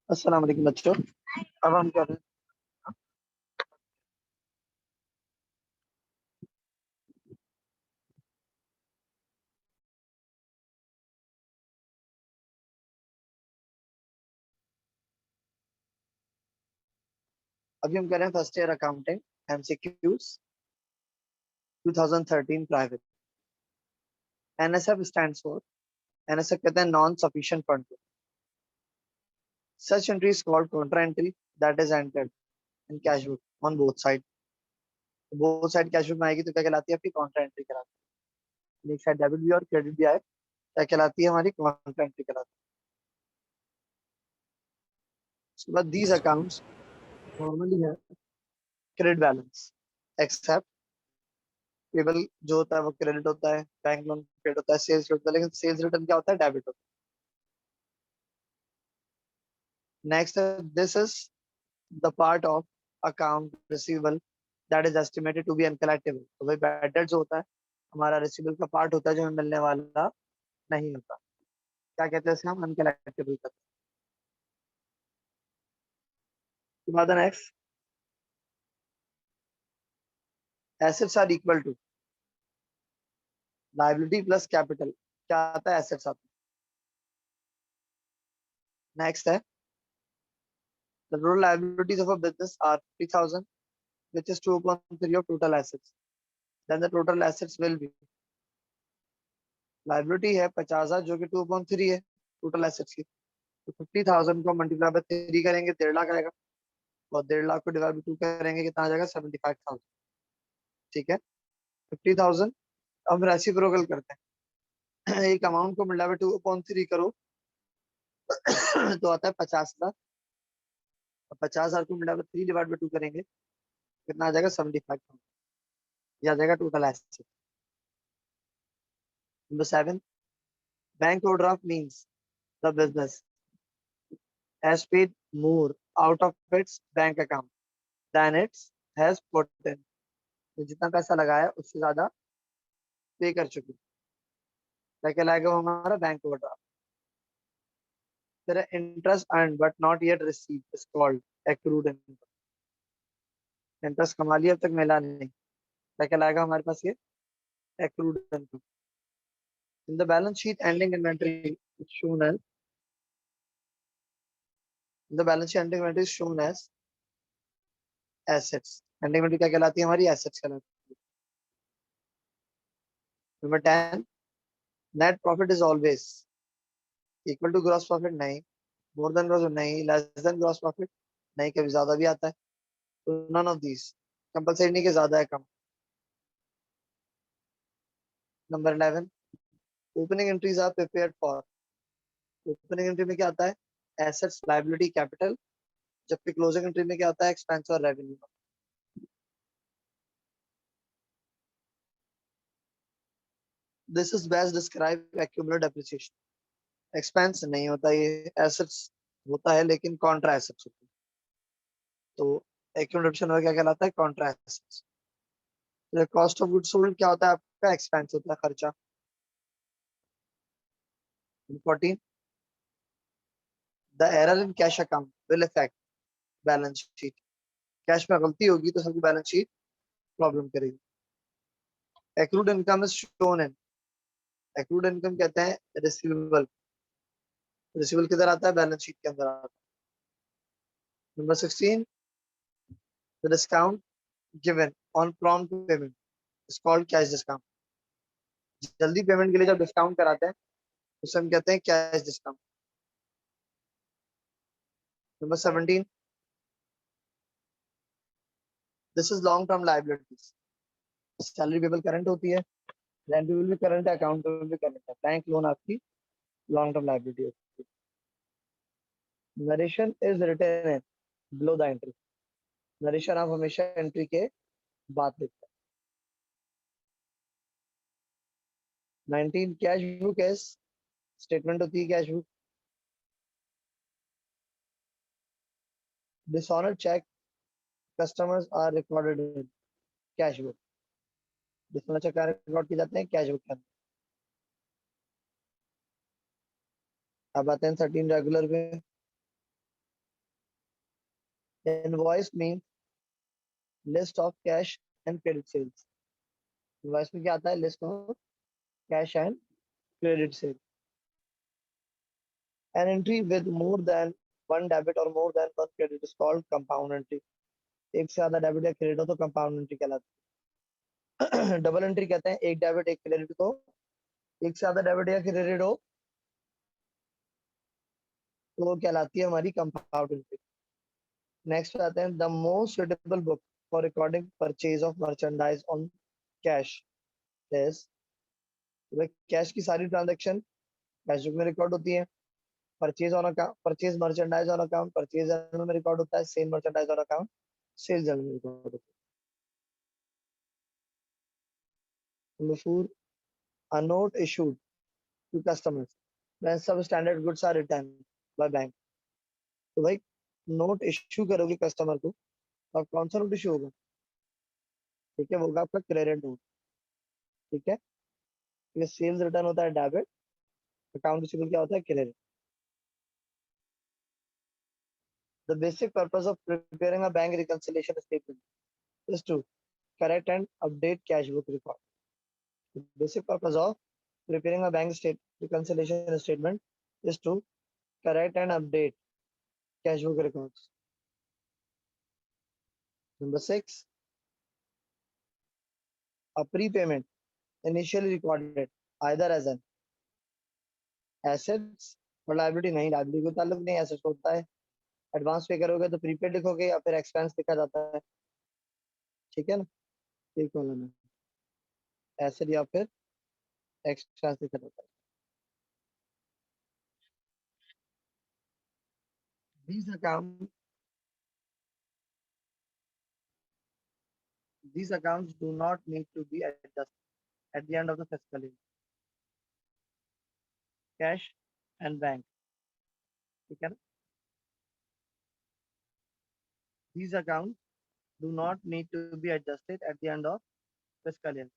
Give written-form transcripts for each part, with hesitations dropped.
अस्सलाम वालेकुम बच्चों। अब हम कर रहे हैं। अभी हम कर रहे हैं first year accounting MCQs 2013 private. NSF stands for, NSF कहते हैं non sufficient fund. Such entry is called counter entry that is entered in cash book on both side. Both side cash book में आएगी तो क्या कहलाती है? आपकी counter entry कहलाती है। एक साइड डेबिट भी और क्रेडिट भी आए, क्या कहलाती है? हमारी काउंटर एंट्री कहलाती है। उसके बाद दीज अकाउंट्स नॉर्मली है क्रेडिट बैलेंस, एक्सेप्ट पेबल जो होता है वो क्रेडिट होता है, बैंक लोन क्रेडिट होता है, सेल्स होता है, लेकिन सेल्स रिटर्न क्या होता है? डेबिट होता है। Next, this is the part of account receivable that is estimated to be uncollectable. तो भाई बैड डेट जो होता है हमारा रिसीवेबल का पार्ट होता है जो हमें मिलने वाला नहीं होता। क्या कहते हैं इसे? हम अनकलेक्टेबल करते हैं। Next, assets are equal to liability plus capital. क्या आता है? एसेट्स आता है। नेक्स्ट है the total liabilities of a business are 30,000 which is 2.3 of total assets. Then the total assets will be, liability है 50,000 जो कि 2.3 है टोटल एसेट्स की। तो 50,000 को मल्टीप्लाई बाय 3 करेंगे 1.5 लाख आएगा, और 1.5 लाख को डिवाइड बाय 2 करेंगे कितना आ जाएगा? 75,000। ठीक है, 50,000। अब रेसिप्रोकल करते हैं। एक अमाउंट को मल्टीप्लाई बाय 2.3 करो तो आता है 50,000। 50,000 को मल्टीप्लाई बाय 3 डिवाइड बाय 2 करेंगे कितना आ जाएगा? 75,000। ये आ जाएगा total asset. Number 7, bank overdraft means the business has paid more out of its bank account than it has put in। तो जितना पैसा लगाया उससे ज्यादा पे कर चुकी। क्या कहलाएगा वो? हमारा बैंक ओवरड्राफ्ट। फिर interest earn but not yet receive is called accrued income. Interest कमा लिया अब तक मिला नहीं, क्या कहलाएगा हमारे पास? ये accrued income. In the balance sheet ending inventory shown as, in the balance sheet ending inventory shown as assets. Ending inventory क्या कहलाती है? हमारी एसेट्स कहलाती है। Number 10, net profit is always equal to gross profit. नहीं। More than gross? नहीं। Less than gross profit? नहीं, कभी ज्यादा भी आता है। तो नन ऑफ दीज, कंपलसरी नहीं कि ज्यादा है कम। Number 11, opening entries are prepared for. Opening entry में क्या आता है? Assets, liability, capital. जबकि क्लोजिंग एंट्री में क्या आता है? एक्सपेंस और revenue. This is best describe accumulated depreciation. Expense नहीं होता ये, एसेट्स होता है लेकिन कॉन्ट्रा एसेट्स होते हैं। तो एक्यूमुलेशन क्या कहलाता है? Contra assets. Cost of goods sold क्या होता है आपका? एक्सपेंस होता है, खर्चा। 14, the error in cash account will affect balance sheet. Cash में गलती होगी तो सबकी बैलेंस शीट प्रॉब्लम करेगी। Accrued income is shown in, accrued income कहते हैं रिसीवेबल। रिसीवेबल किधर आता है? बैलेंस शीट के अंदर आता है। Number 16, the discount given on prompt payment is called cash discount. जल्दी पेमेंट के लिए जब डिस्काउंट कराते हैं उसे हम कहते हैं cash discount. Number 17, this is long term liabilities. Salary payable current होती है, रेंट पेबल भी करंट है, अकाउंट पेबल भी करंट है। बैंक लोन आपकी लॉन्ग टर्म लायबिलिटी होती है। Narration is written in below the entry. Narration आप हमेशा एंट्री के बाद लिखते हैं। 19, कैश बुक एज स्टेटमेंट होती है cash book. Dishonour cheque customers are recorded in cash book. Dishonour cheque record किए जाते हैं कैश बुक के अंदर। अब आते हैं 13 रेगुलर पे। Invoice means list of cash and credit sales. Invoice में क्या आता है? List of cash and credit sales. An entry with more than one debit or more than one credit is called compound entry. एक से ज्यादा debit या credit हो तो कंपाउंड एंट्री कहलाती है। डबल एंट्री कहते हैं एक डेबिट एक क्रेडिट को, एक से ज्यादा डेबिट या क्रेडिट हो तो वो कहलाती है हमारी कंपाउंड एंट्री। नेक्स्ट आते हैं the most suitable book for recording purchase of merchandise on cash is, cash की सारी ट्रांजेक्शन कैश बुक में रिकॉर्ड होती है। Purchase on account, purchase merchandise on account purchase journal में रिकॉर्ड होता है। Sale merchandise on account sale journal में record होता है। Number 4, a note issued to customers when substandard goods are returned by bank। तो भाई नोट इश्यू करोगे customer को, अब कौन सा नोट इश्यू होगा? ठीक है, वो होगा आपका क्रेडिट नोट। ठीक है, ये सेल्स रिटर्न होता है डेबिट, अकाउंट रिसीवेबल क्या होता है? Credit. The basic purpose of preparing a bank reconciliation statement is to correct and update cash book record. The basic purpose of preparing a bank state reconciliation statement is to correct and update cash book records. Number 6, a prepayment initially recorded either as an assets और liability नहीं, liability को ताल्लुक नहीं, assets को होता है। Advance पे करोगे तो प्रीपेड लिखोगे या फिर एक्सपेंस लिखा जाता है। ठीक है ना, एक कॉलम है एसेट या फिर एक्सपेंस लिखा जाता है। These accounts these accounts do not need to be adjusted at the end of the fiscal year. Cash and bank, ठीक है ना? These accounts do not need to be adjusted at the end of fiscal year.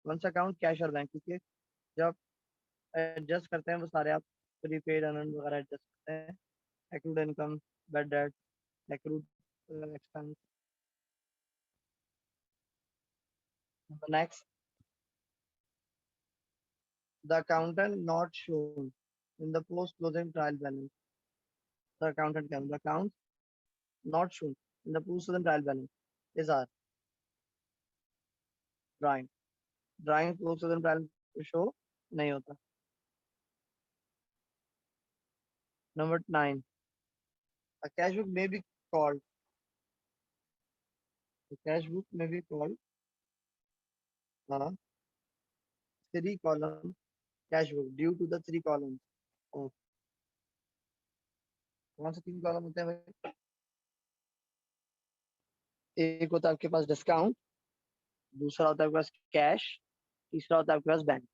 कौन सा account? Cash और bank, क्योंकि जब adjust करते हैं वो सारे आप प्रीपेड अनंड वगैरह एडजस्ट करते हैं। Accrued income, bad debt, accrued expense. Next, the accountant not shown in the post closing trial balance. The accountant can the account not shown in the post closing trial balance is our drawing. Drawing post closing trial show नहीं होता। Number 9, a cash book may be called a cash book may be called a 3-column cash book due to the 3 columns of, कौन से 3 column होते हैं भाई? एक होता है आपके पास डिस्काउंट, दूसरा होता है आपके पास कैश, तीसरा होता है आपके पास बैंक।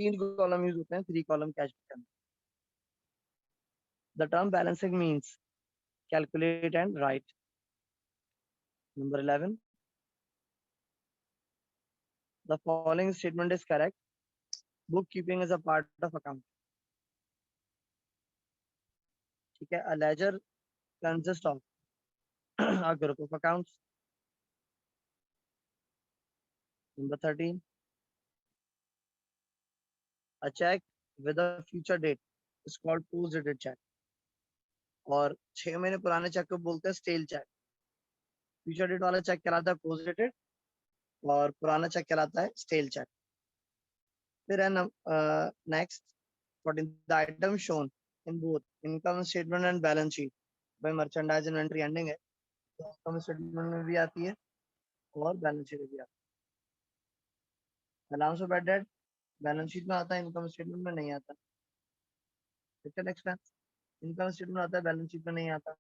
3 कॉलम यूज होते हैं 3 कॉलम कैश बुक के अंदर। The term balancing means calculate and write. Number 11, the following statement is correct. Bookkeeping is a part of account. ठीक है, a ledger consists of a group of accounts. Number 13, a check with a future date is called post dated check. और 6 महीने पुराने check को बोलते हैं stele check. Future date वाला check कहलाता है पोस्ट डेटेड और पुराना चेक कहलाता है स्टेल चेक। फिर है next, what is the item shown in both income statement and balance sheet. भाई मर्चेंडाइज इन्वेंटरी एंडिंग है तो इनकम स्टेटमेंट में भी आती है और बैलेंस शीट में भी आती है। Allowance of bad debt balance sheet में आता है, इनकम स्टेटमेंट में नहीं आता। फिक्स्ड एक्सपेंस इनकम स्टेटमेंट में आता है, बैलेंस शीट में नहीं आता।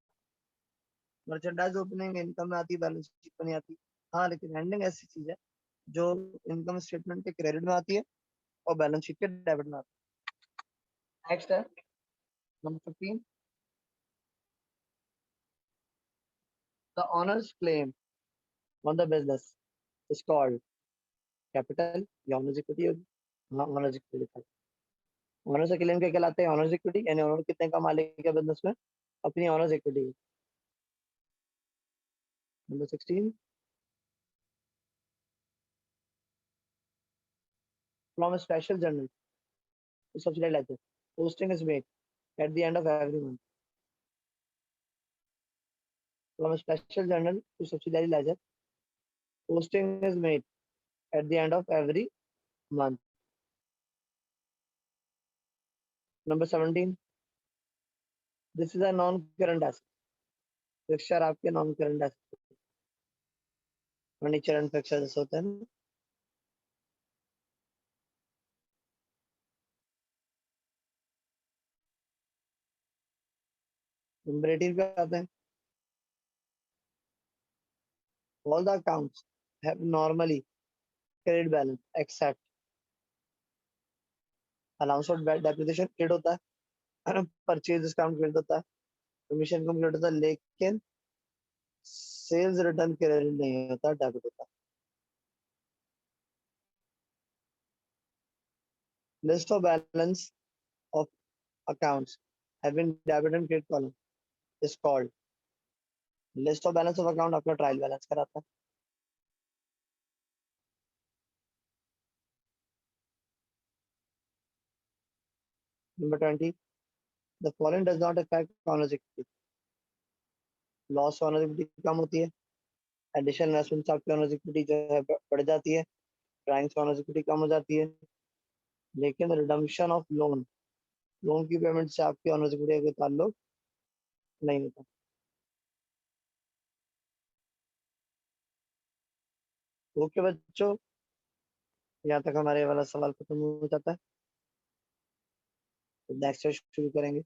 मर्चेंडाइज ओपनिंग इनकम में आती है, बैलेंस शीट में नहीं आती। हाँ, लेकिन एंडिंग ऐसी चीज है जो इनकम स्टेटमेंट के क्रेडिट में आती है और बैलेंस शीट के डेबिट में आती है। नेक्स्ट है number 15, the owner's claim on the business is called capital या owners equity होगी। हाँ, owners equity लिखा है। owners का claim क्या कहलाते हैं? owners equity, यानी ओनर कितने का मालिक है बिजनेस में? अपनी owners equity। Number 16. From a special journal to subsidiary ledger, posting is made at the end of every month. From a special journal to subsidiary ledger, posting is made at the end of every month. Number 17. This is a non-current asset. Fixture आपके non current asset, furniture and fixture जैसे होते हैं। Number 18 पे आते हैं। All the accounts have normally credit balance except allowance for depreciation credit होता है, purchase discount credit होता है, कमीशन कम क्रेडिट होता है, लेकिन सेल्स रिटर्न क्रेडिट नहीं होता, डेबिट होता है। List of balance of accounts having debit and credit column is called list of balance of account आपका ट्रायल बैलेंस कराता है। Number 20, the following does not affect owners equity. Loss owner equity कम होती है, additional investment से आपकी owners equity जो है बढ़ जाती है, ड्राइंग से ओनर्स इक्विटी कम हो जाती है, लेकिन रिडम्पशन ऑफ लोन, लोन की पेमेंट से आपकी ओनर्स इक्विटी का ताल्लुक नहीं होता। ओके बच्चों, यहाँ तक हमारे वाला सवाल खत्म हो जाता है। नेक्स्ट शुरू करेंगे।